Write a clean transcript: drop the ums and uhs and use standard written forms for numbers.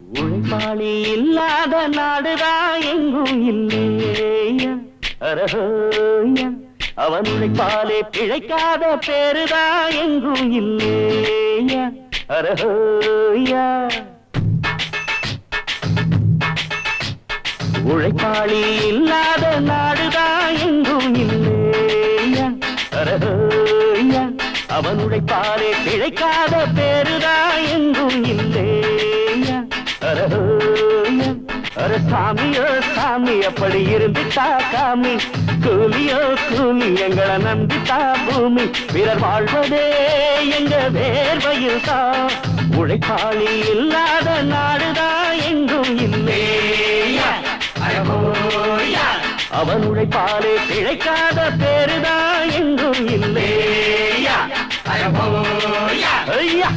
உழைப்பாளி இல்லாத நாடுதான் எங்கும் இல்லையா அரஹோயா அவன் உழைப்பாலே பிழைக்காத பேருதான் எங்கும் இல்லையா அரஹோயா உழைப்பாளி இல்லாத நாடுதான் எங்கும் இல்லையா அரஹோயா அவன் உழைப்பாலே பிழைக்காத பேருதான் எங்கும் இல்லையா அரஹோயா அர சாமியோ சாமி அப்படி இருந்துட்டா காமி கூலியோ கூலி எங்களை நம்பிட்டா பூமி பிறர் வாழ்வதே எங்க வேர்வையில் தான் உழைப்பாளி இல்லாத நாடுதான் எங்கும் இல்லையா அவன் உழைப்பாலே பிழைக்காத பேருதான் எங்கும் இல்லையா ஐயா